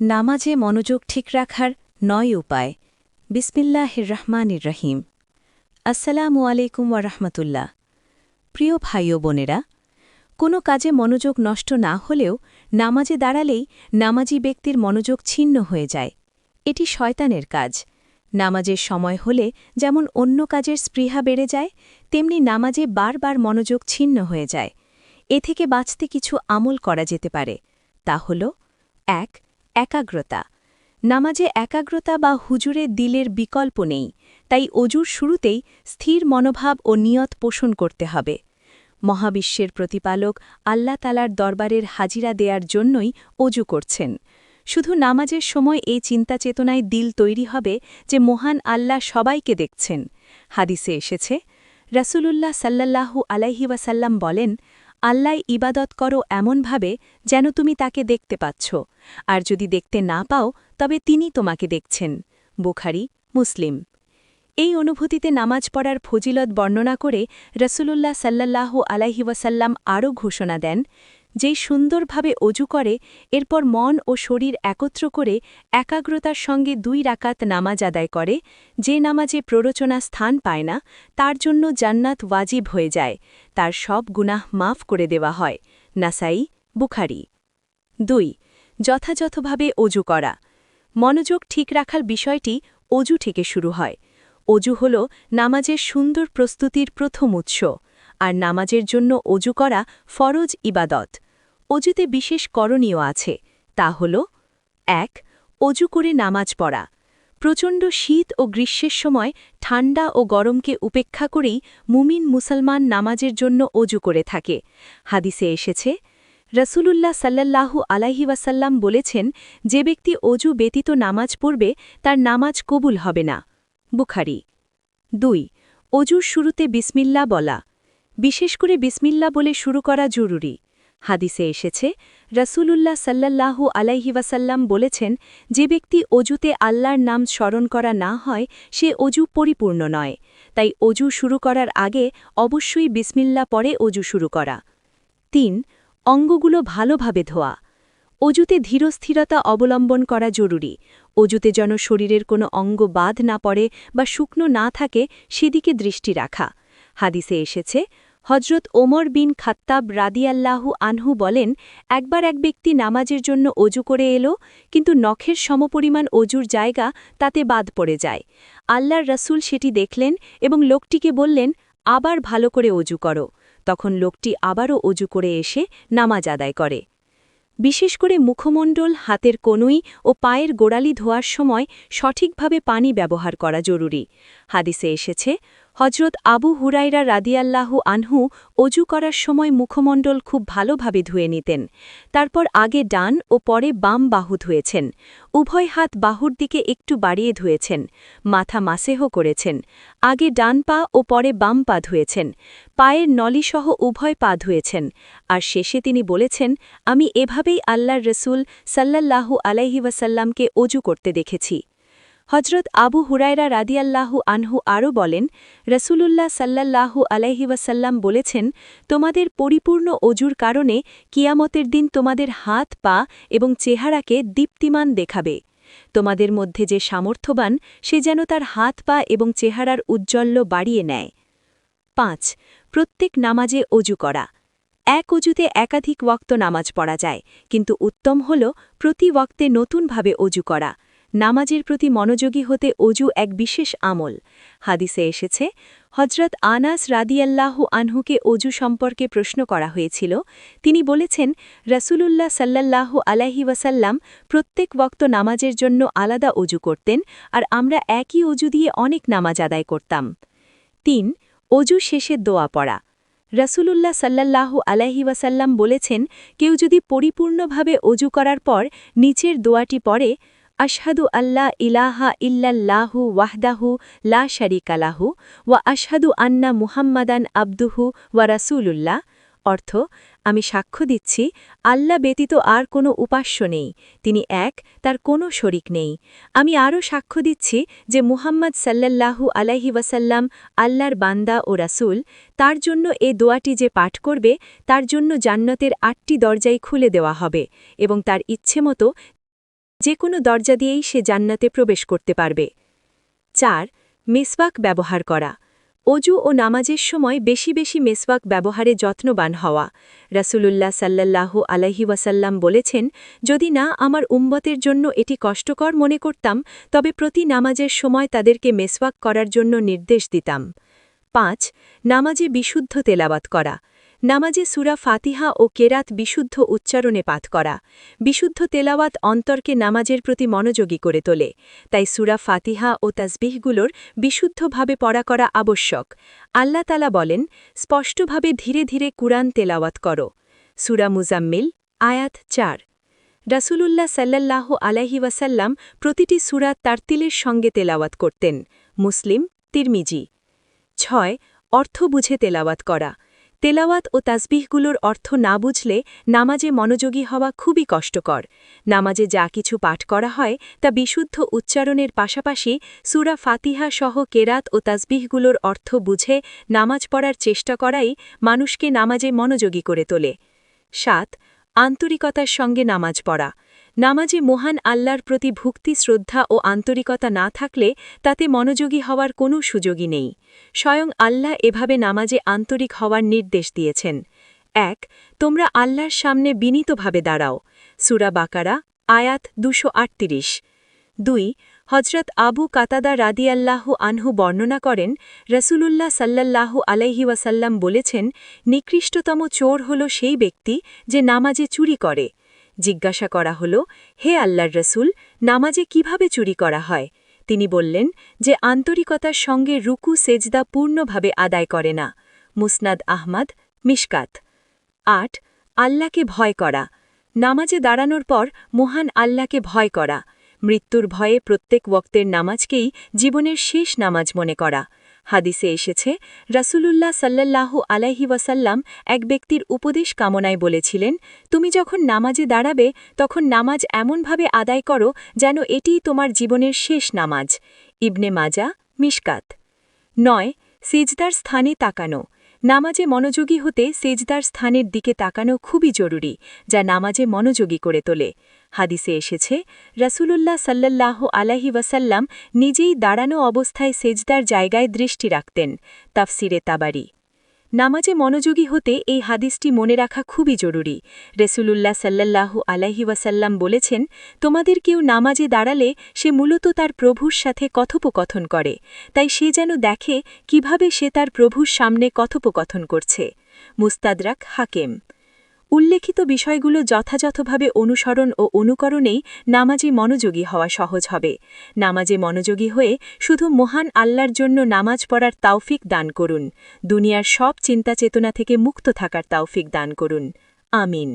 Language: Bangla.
নামাজে মনোযোগ ঠিক রাখার ৯ উপায়। বিসমিল্লাহির রহমানির রহিম। আসসালামু আলাইকুম ওয়া রাহমাতুল্লাহ। প্রিয় ভাই ও বোনেরা, কোনো কাজে মনোযোগ নষ্ট না হলেও নামাজে দাঁড়ালেই নামাজি ব্যক্তির মনোযোগ ছিন্ন হয়ে যায়। এটি শয়তানের কাজ। নামাজের সময় হলে যেমন অন্য কাজের স্পৃহা বেড়ে যায়, তেমনি নামাজে বারবার মনোযোগ ছিন্ন হয়ে যায়। এ থেকে বাঁচতে কিছু আমল করা যেতে পারে। তা হল ১. একাগ্রতা। নামাজে একাগ্রতা বা হুজুরে দিলের বিকল্প নেই, তাই অজুর শুরুতেই স্থির মনোভাব ও নিয়ত পোষণ করতে হবে। মহাবিশ্বের প্রতিপালক আল্লাহ তালার দরবারের হাজিরা দেয়ার জন্যই অজু করছেন। শুধু নামাজের সময় এই চিন্তা চেতনায় দিল তৈরি হবে যে মহান আল্লাহ সবাইকে দেখছেন। হাদিসে এসেছে, রাসূলুল্লাহ সাল্লাল্লাহু আলাইহি ওয়াসাল্লাম বলেন, আল্লাহ ইবাদত করো এমনভাবে যেন তুমি তাকে দেখতে পাচ্ছ, আর যদি দেখতে না পাও তবে তিনি তোমাকে দেখছেন। বুখারী, মুসলিম। এই অনুভূতিতে নামাজ পড়ার ফজিলত বর্ণনা করে রাসূলুল্লাহ সাল্লাল্লাহু আলাইহি ওয়াসাল্লাম আরও ঘোষণা দেন, যেই সুন্দরভাবে অজু করে এরপর মন ও শরীর একত্র করে একাগ্রতার সঙ্গে ২ রাকাত নামাজ আদায় করে, যে নামাজে প্ররোচনা স্থান পায় না তার জন্য জান্নাত ওয়াজিব হয়ে যায়, তার সব গুনাহ মাফ করে দেওয়া হয়। নাসাই, বুখারী। ২. যথাযথভাবে অজু করা। মনোযোগ ঠিক রাখার বিষয়টি অজু থেকে শুরু হয়। অজু হল নামাজের সুন্দর প্রস্তুতির প্রথম উৎস, আর নামাজের জন্য অজু করা ফরজ ইবাদত। অজুতে বিশেষ করণীয় আছে, তা হল ১. অজু করে নামাজ পড়া। প্রচণ্ড শীত ও গ্রীষ্মের সময় ঠান্ডা ও গরমকে উপেক্ষা করেই মুমিন মুসলমান নামাজের জন্য অজু করে থাকে। হাদিসে এসেছে, রাসূলুল্লাহ সাল্লাল্লাহু আলাইহি ওয়াসাল্লাম বলেছেন, যে ব্যক্তি অজু ব্যতীত নামাজ পড়বে তার নামাজ কবুল হবে না। বুখারী। ২. অজুর শুরুতে বিসমিল্লাহ বলা। বিশেষ করে বিসমিল্লাহ বলে শুরু করা জরুরি। হাদিসে এসেছে, রাসূলুল্লাহ সাল্লাল্লাহু আলাইহি ওয়াসাল্লাম বলেছেন, যে ব্যক্তি অজুতে আল্লাহর নাম স্মরণ করা না হয় সে অজু পরিপূর্ণ নয়। তাই অজু শুরু করার আগে অবশ্যই বিসমিল্লাহ পড়ে অজু শুরু করা। ৩. অঙ্গগুলো ভালোভাবে ধোয়া। অজুতে ধীরস্থিরতা অবলম্বন করা জরুরি। অজুতে যেন শরীরের কোনো অঙ্গ বাদ না পড়ে বা শুকনো না থাকে সেদিকে দৃষ্টি রাখা। হাদিসে এসেছে, হজরত ওমর বিন খাত্তাব রাদিয়াল্লাহু আনহু বলেন, একবার এক ব্যক্তি নামাজের জন্য অজু করে এলো, কিন্তু নখের সমপরিমাণ অজুর জায়গা তাতে বাদ পড়ে যায়। আল্লাহর রাসূল সেটি দেখলেন এবং লোকটিকে বললেন, আবার ভালো করে অজু করো। তখন লোকটি আবারও অজু করে এসে নামাজ আদায় করে। বিশেষ করে মুখমণ্ডল, হাতের কনুই ও পায়ের গোড়ালি ধোয়ার সময় সঠিকভাবে পানি ব্যবহার করা জরুরি। হাদিসে এসেছে, হজরত আবু হুরায়রা রাদিয়াল্লাহু আনহু অজু করার সময় মুখমণ্ডল খুব ভালোভাবে ধুয়ে নিতেন। তারপর আগে ডান ও পরে বাম বাহু ধুয়েছেন। উভয় হাত বাহুর দিকে একটু বাড়িয়ে ধুয়েছেন। মাথা মাসেহ করেছেন। আগে ডান পা ও পরে বাম পা ধুয়েছেন। পায়ের নলিসহ উভয় পা ধুয়েছেন। আর শেষে তিনি বলেছেন, আমি এভাবেই আল্লাহর রসুল সাল্লাল্লাহু আলাইহি ওয়াসাল্লামকে অজু করতে দেখেছি। হজরত আবু হুরায়রা রাদিয়াল্লাহু আনহু আরও বলেন, রসূলুল্লাহ সাল্লাল্লাহু আলাইহি ওয়াসাল্লাম বলেছেন, তোমাদের পরিপূর্ণ অজুর কারণে কিয়ামতের দিন তোমাদের হাত, পা এবং চেহারাকে দীপ্তিমান দেখাবে। তোমাদের মধ্যে যে সামর্থ্যবান সে যেন তার হাত, পা এবং চেহারার উজ্জ্বল্য বাড়িয়ে নেয়। ৫. প্রত্যেক নামাজে অজু করা। এক অজুতে একাধিক ওয়াক্ত নামাজ পড়া যায়, কিন্তু উত্তম হল প্রতি ওয়াক্তে নতুনভাবে অজু করা। নামাজের প্রতি মনোযোগী হতে অজু এক বিশেষ আমল। হাদিসে এসেছে, হজরত আনাস রাদিয়াল্লাহু আনহুকে অজু সম্পর্কে প্রশ্ন করা হয়েছিল। তিনি বলেছেন, রাসূলুল্লাহ সাল্লাল্লাহু আলাইহি ওয়াসাল্লাম প্রত্যেক ওয়াক্ত নামাজের জন্য আলাদা অজু করতেন, আর আমরা একই অজু দিয়ে অনেক নামাজ আদায় করতাম। ৩. অজু শেষে দোয়া পড়া। রাসূলুল্লাহ সাল্লাল্লাহু আলাইহি ওয়াসাল্লাম বলেছেন, কেউ যদি পরিপূর্ণভাবে অজু করার পর নিচের দোয়াটি পড়ে, আশহাদু আল্লা ইলাহা ইল্লাল্লাহু ওয়াহদাহু লা শারীকা লাহু ওয়া আশহাদু আন্না মুহাম্মাদান আবদুহু ওয়া রাসূলুল্লাহ, অর্থ, আমি সাক্ষ্য দিচ্ছি আল্লাহ ব্যতীত আর কোনো উপাস্য নেই, তিনি এক, তার কোনো শরিক নেই। আমি আরও সাক্ষ্য দিচ্ছি যে মুহাম্মদ সাল্লাল্লাহু আলাইহি ওয়াসাল্লাম আল্লাহর বান্দা ও রাসূল। তার জন্য এ দোয়াটি যে পাঠ করবে তার জন্য জান্নাতের ৮টি দরজাই খুলে দেওয়া হবে এবং তার ইচ্ছেমতো যে কোনো দরজা দিয়েই সে জান্নাতে প্রবেশ করতে পারবে। 4. মেসওয়াক ব্যবহার করা। অজু ও নামাজের সময় বেশি বেশি মেসওয়াক ব্যবহারে যত্নবান হওয়া। রাসূলুল্লাহ সাল্লাল্লাহু আলাইহি ওয়াসাল্লাম বলেছেন, যদি না আমার উম্মতের জন্য এটি কষ্টকর মনে করতাম, তবে প্রতি নামাজের সময় তাদেরকে মেসওয়াক করার জন্য নির্দেশ দিতাম। 5. নামাজে বিশুদ্ধ তেলাওয়াত করা। নামাজে সূরা ফাতিহা ও কেরাত বিশুদ্ধ উচ্চারণে পাঠ করা। বিশুদ্ধ তেলাওয়াত অন্তরকে নামাজের প্রতি মনোযোগী করে তোলে, তাই সূরা ফাতিহা ও তাসবিহগুলোর বিশুদ্ধভাবে পড়া করা আবশ্যক। আল্লাহ তাআলা বলেন, স্পষ্টভাবে ধীরে ধীরে কুরআন তেলাওয়াত করো। সূরা মুজাম্মিল আয়াত 4। রাসূলুল্লাহ সাল্লাল্লাহু আলাইহি ওয়াসাল্লাম প্রতিটি সূরা তারতিলের সঙ্গে তেলাওয়াত করতেন। মুসলিম, তিরমিজি। 6. অর্থ বুঝে তেলাওয়াত করা। তেলাওয়াত ও তাসবিহগুলোর অর্থ না বুঝলে নামাজে মনোযোগী হওয়া খুবই কষ্টকর। নামাজে যা কিছু পাঠ করা হয় তা বিশুদ্ধ উচ্চারণের পাশাপাশি সূরা ফাতিহা সহ কেরাত ও তাসবিহগুলোর অর্থ বুঝে নামাজ পড়ার চেষ্টা করাই মানুষকে নামাজে মনোযোগী করে তোলে। 7. আন্তরিকতার সঙ্গে নামাজ পড়া। নামাজে মহান আল্লাহর প্রতি ভক্তি, শ্রদ্ধা ও আন্তরিকতা না থাকলে তাতে মনোযোগী হওয়ার কোনো সুযোগই নেই। স্বয়ং আল্লাহ এভাবে নামাজে আন্তরিক হওয়ার নির্দেশ দিয়েছেন। 1. তোমরা আল্লাহর সামনে বিনীতভাবে দাঁড়াও। সূরা বাকারা আয়াত 238। 2. হজরত আবু কাতাদা রাদিয়াল্লাহু আনহু বর্ণনা করেন, রাসূলুল্লাহ সাল্লাল্লাহু আলাইহি ওয়াসাল্লাম বলেছেন, নিকৃষ্টতম চোর হল সেই ব্যক্তি যে নামাজে চুরি করে। জিজ্ঞাসা করা হল, হে আল্লাহর রসূল, নামাজে কিভাবে চুরি করা হয়? তিনি বললেন, যে আন্তরিকতার সঙ্গে রুকু সেজদা পূর্ণভাবে আদায় করে না। মুসনাদ আহমদ, মিশকাত। 8. আল্লাহকে ভয় করা। নামাজে দাঁড়ানোর পর মহান আল্লাহকে ভয় করা। মৃত্যুর ভয়ে প্রত্যেক ওয়াক্তের নামাজকেই জীবনের শেষ নামাজ মনে করা। হাদিসে এসেছে, রাসূলুল্লাহ সাল্লাল্লাহু আলাইহি ওয়াসাল্লাম এক ব্যক্তির উপদেশ কামনায় বলেছিলেন, তুমি যখন নামাজে দাঁড়াবে তখন নামাজ এমনভাবে আদায় করো যেন এটিই তোমার জীবনের শেষ নামাজ। ইবনে মাজা, মিশকাত। 9. সিজদার স্থানে তাকানো। নামাজে মনোযোগী হতে সেজদার স্থানের দিকে তাকানো খুবই জরুরি, যা নামাজে মনোযোগী করে তোলে। হাদিসে এসেছে, রাসূলুল্লাহ সাল্লাল্লাহু আলাইহি ওয়াসাল্লাম নিজেই দাঁড়ানো অবস্থায় সেজদার জায়গায় দৃষ্টি রাখতেন। তাফসিরে তাবারি। নামাজে মনোযোগী হতে এই হাদিসটি মনে রাখা খুবই জরুরি। রাসূলুল্লাহ সাল্লাল্লাহু আলাইহি ওয়াসাল্লাম বলেছেন, তোমাদের কেউ নামাজে দাঁড়ালে সে মূলত তার প্রভুর সাথে কথোপকথন করে, তাই সে যেন দেখে কিভাবে সে তার প্রভুর সামনে কথোপকথন করছে। মুস্তাদরাক হাকেম। উল্লেখিত বিষয়গুলো যথাযথভাবে অনুসরণ ও অনুকরণেই নামাজে মনোযোগী হওয়া সহজ হবে। নামাজে মনোযোগী হয়ে শুধু মহান আল্লাহর জন্য নামাজ পড়ার তাওফিক দান করুন। দুনিয়ার সব চিন্তা চেতনা থেকে মুক্ত থাকার তাওফিক দান করুন। আমিন।